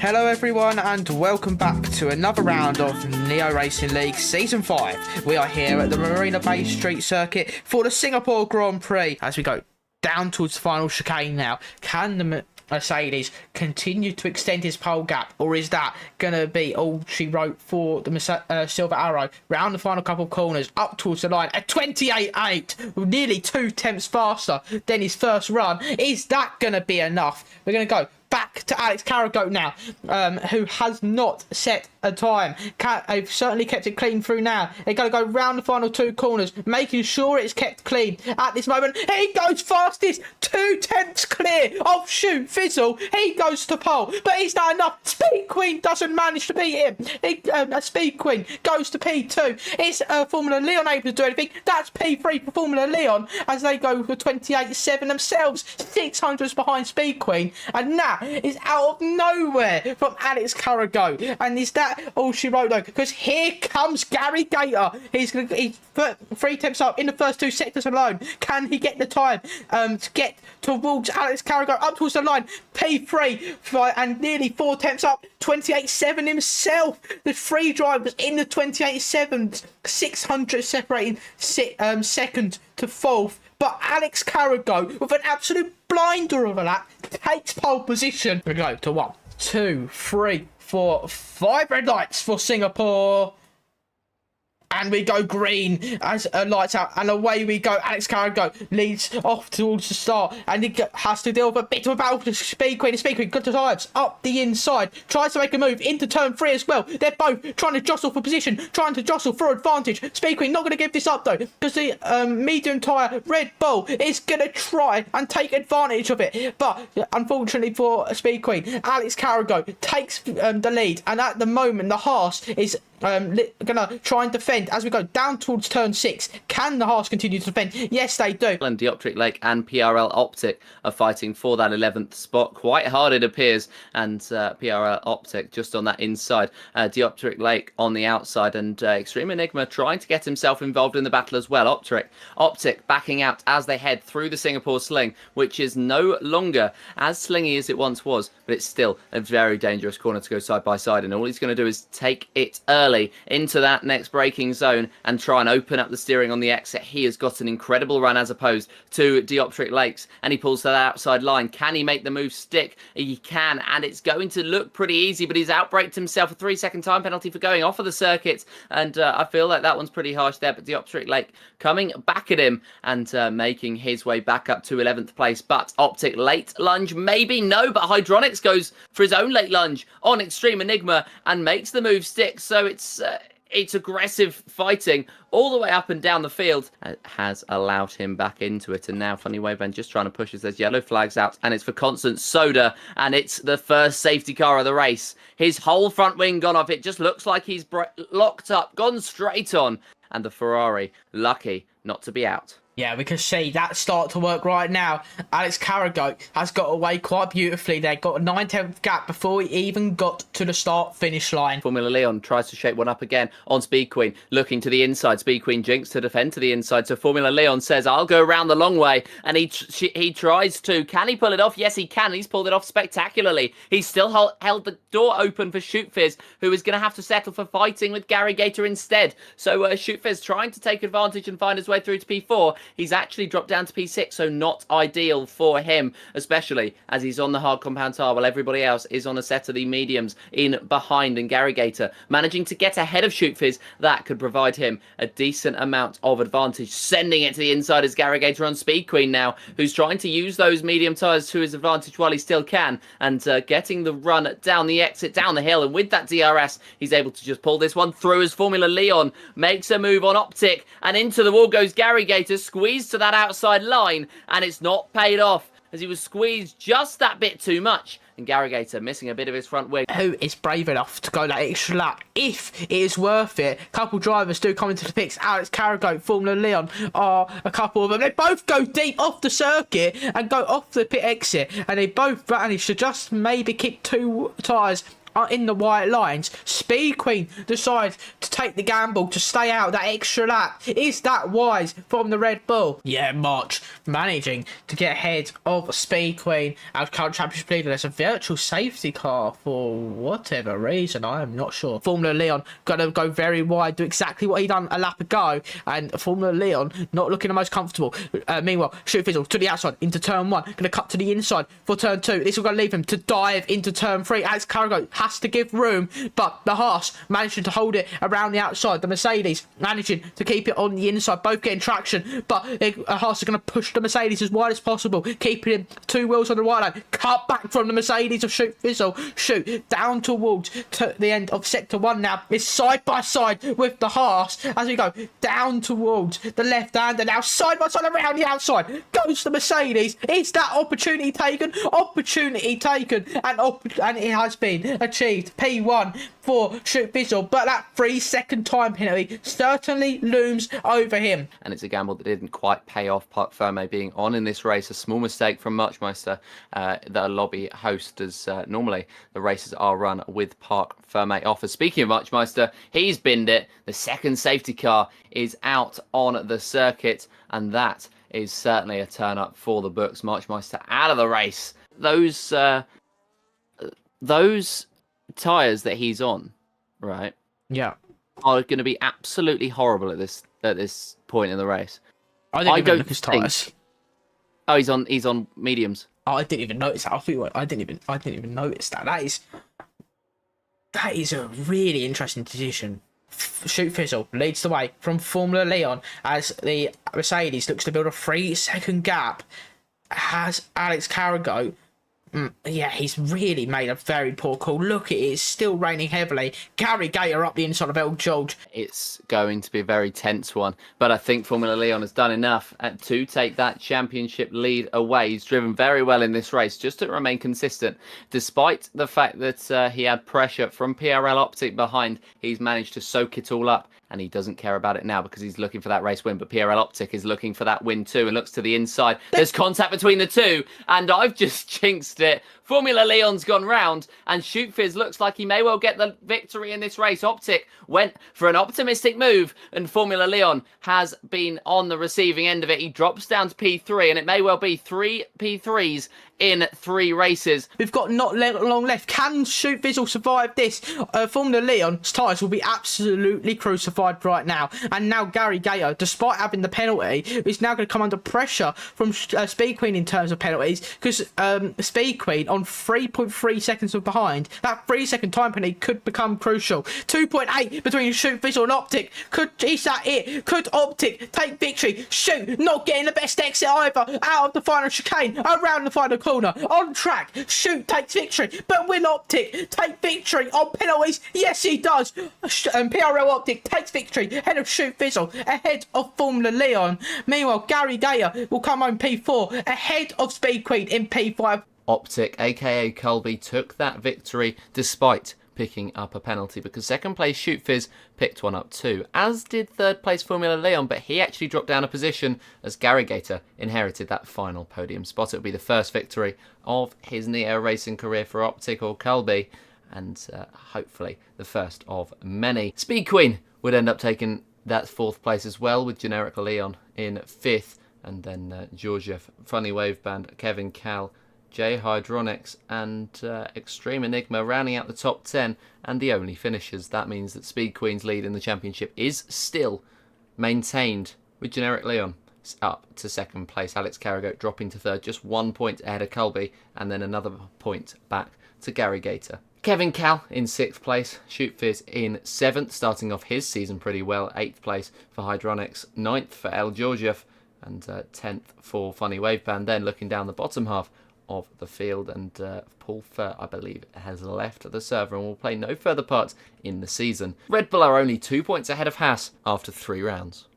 Hello everyone and welcome back to another round of Neo Racing League Season 5. We are here at the Marina Bay Street circuit for the Singapore Grand Prix. As we go down towards the final chicane now, can the Mercedes continue to extend his pole gap, or is that going to be all she wrote for the Silver Arrow? Round the final couple of corners, up towards the line at 28.8, nearly 2 tenths faster than his first run. Is that going to be enough? We're going to go back to Alex Carragher now, who has not set a time. They've certainly kept it clean through now. They're going to go round the final 2 corners, making sure it's kept clean. At this moment, he goes fastest, 2 tenths clear of Shoot Fizzle. He goes to pole, but he's not enough. Speed Queen doesn't manage to beat him. Speed Queen goes to P2. It's Formula Leon able to do anything. That's P3 for Formula Leon as they go for 28.7 themselves. 600s behind Speed Queen, and now is out of nowhere from Alex Carragher. And is that all she wrote though? Because here comes Gary Gator. He's 3 tenths up in the first 2 sectors alone. Can he get the time to get towards Alex Carragher up towards the line? P3 and nearly 4 tenths up. 28.7 himself. The 3 drivers in the 28.7s. 600 separating second to 4th. But Alex Carragher, with an absolute blinder of a lap, takes pole position. We go to 1, 2, 3, 4, 5 red lights for Singapore. And we go green as lights out, and away we go. Alex Carragher leads off towards the start, and he has to deal with a bit of a battle with Speed Queen. Speed Queen good times up the inside, tries to make a move into turn 3 as well. They're both trying to jostle for position, trying to jostle for advantage. Speed Queen not going to give this up though, because the medium tyre Red Bull is going to try and take advantage of it. But unfortunately for Speed Queen, Alex Carragher takes the lead, and at the moment the Haas is gonna try and defend as we go down towards turn 6. Can the Haas continue to defend? Yes, they do. And Dioptric Lake and PRL Optic are fighting for that 11th spot. Quite hard it appears, and PRL Optic just on that inside. Dioptric Lake on the outside, and Extreme Enigma trying to get himself involved in the battle as well. Optic backing out as they head through the Singapore Sling, which is no longer as slingy as it once was, but it's still a very dangerous corner to go side by side, and all he's going to do is take it early into that next braking zone and try and open up the steering on the exit. He has got an incredible run as opposed to Dioptric Lakes, and he pulls to that outside line. Can he make the move stick? He can, and it's going to look pretty easy, but he's outbraked himself. A 3-second time penalty for going off of the circuit, and I feel like that one's pretty harsh there, but Dioptric Lake coming back at him and making his way back up to 11th place. But Optic late lunge, maybe no, but Hydronics goes for his own late lunge on Extreme Enigma and makes the move stick. So it's aggressive fighting all the way up and down the field. It has allowed him back into it. And now Funny Waveman just trying to push as there's yellow flags out, and it's for Constant Soda, and it's the first safety car of the race. His whole front wing gone off. It just looks like he's locked up, gone straight on, and the Ferrari lucky not to be out. Yeah, we can see that start to work right now. Alex Carragher has got away quite beautifully there. Got a 9-tenth gap before he even got to the start-finish line. Formula Leon tries to shape one up again on Speed Queen. Looking to the inside. Speed Queen jinks to defend to the inside. So Formula Leon says, I'll go around the long way. And he tries to. Can he pull it off? Yes, he can. He's pulled it off spectacularly. He's still held the door open for Shoot Fizz, who is going to have to settle for fighting with Gary Gator instead. So Shoot Fizz trying to take advantage and find his way through to P4. He's actually dropped down to P6, so not ideal for him, especially as he's on the hard compound tire while everybody else is on a set of the mediums in behind. And Gary Gator managing to get ahead of Shoot Fizz. That could provide him a decent amount of advantage. Sending it to the inside is Gary Gator on Speed Queen now, who's trying to use those medium tires to his advantage while he still can, and getting the run down the exit, down the hill. And with that DRS, he's able to just pull this one through as Formula Leon makes a move on Optic, and into the wall goes Gary Gator, squeezed to that outside line, and it's not paid off as he was squeezed just that bit too much. And Gary Gator missing a bit of his front wing. Who is brave enough to go that extra lap if it is worth it? A couple drivers do come into the pits. Alex Carragher, Formula Leon are a couple of them. They both go deep off the circuit and go off the pit exit, and they both manage to just maybe kick 2 tyres in the white lines. Speed Queen decides to take the gamble to stay out that extra lap. Is that wise from the Red Bull? Yeah, much managing to get ahead of Speed Queen, our current championship leader. There's a virtual safety car for whatever reason, I am not sure. Formula Leon gonna go very wide, do exactly what he done a lap ago, and Formula Leon not looking the most comfortable. Meanwhile, Shoot Fizzle to the outside into turn 1, gonna cut to the inside for turn 2. This will go leave him to dive into turn 3. Alex Cargo has to give room, but the Haas managing to hold it around the outside. The Mercedes managing to keep it on the inside, both getting traction, but Haas are going to push the Mercedes as wide as possible, keeping him 2 wheels on the right line. Cut back from the Mercedes of Shoot Fizzle. Shoot down towards the end of sector 1 now. It's side by side with the Haas as we go down towards the left hand, and now side by side around the outside goes the Mercedes. Is that opportunity taken? Opportunity taken, and it has been achieved. P1 for Shoot Fizzle, but that 3-second time penalty certainly looms over him. And it's a gamble that didn't quite pay off. Parc Fermé being on in this race, a small mistake from Muchmeister, the lobby host, as normally the races are run with Parc Fermé off. Speaking of Muchmeister, he's binned it. The second safety car is out on the circuit, and that is certainly a turn up for the books. Muchmeister out of the race. Those tyres that he's on, right? Yeah, are going to be absolutely horrible at this point in the race. I didn't even look at his tyres. Oh, he's on mediums. Oh, I didn't even notice that. I didn't even notice that. That is a really interesting decision. Shoot Fizzle leads the way from Formula Leon as the Mercedes looks to build a 3-second gap. Has Alex Carragher. Yeah, he's really made a very poor call. Look, it is still raining heavily. Gary Gator up the inside of El George. It's going to be a very tense one, but I think Formula Leon has done enough to take that championship lead away. He's driven very well in this race, just to remain consistent. Despite the fact that he had pressure from PRL Optic behind, he's managed to soak it all up, and he doesn't care about it now because he's looking for that race win. But PRL Optic is looking for that win too and looks to the inside. There's contact between the two, and I've just jinxed it. Formula Leon's gone round, and Shoot Fizz looks like he may well get the victory in this race. Optic went for an optimistic move, and Formula Leon has been on the receiving end of it. He drops down to P3, and it may well be 3 P3s in 3 races. We've got not long left. Can Shoot Fizzle survive this? Formula Leon's tyres will be absolutely crucified right now. And now Gary Gator, despite having the penalty, is now going to come under pressure from Speed Queen in terms of penalties, because Speed Queen on 3.3 seconds of behind. That 3-second time penalty could become crucial. 2.8 between Shoot Fizzle and Optic. Is that it? Could Optic take victory? Shoot, not getting the best exit either. Out of the final chicane, around the final corner, on track. Shoot takes victory, but will Optic take victory on penalties? Yes, he does. And PRL Optic takes victory ahead of Shoot Fizzle, ahead of Formula Leon. Meanwhile, Gary Gator will come home P4, ahead of Speed Queen in P5. Optic, aka Colby, took that victory despite picking up a penalty, because second place Shoot Fizz picked one up too, as did third place Formula Leon, but he actually dropped down a position as Gary Gator inherited that final podium spot. It would be the first victory of his Neo racing career for Optic or Colby, and hopefully the first of many. Speed Queen would end up taking that 4th place as well, with Generic Leon in 5th, and then Georgiev, Funny Wave Band, Kevin Cal, J Hydronics and Extreme Enigma rounding out the top 10 and the only finishers. That means that Speed Queen's lead in the championship is still maintained, with Generic Leon up to 2nd place. Alex Carragher dropping to 3rd, just 1 point ahead of Colby, and then another point back to Gary Gator. Kevin Cal in 6th place, Shoot Fizz in 7th, starting off his season pretty well. 8th place for Hydronics, 9th for El Georgiev, and 10th for Funny Wave Band. Then looking down the bottom half of the field, and Paul Fur, I believe, has left the server and will play no further part in the season. Red Bull are only 2 points ahead of Haas after 3 rounds.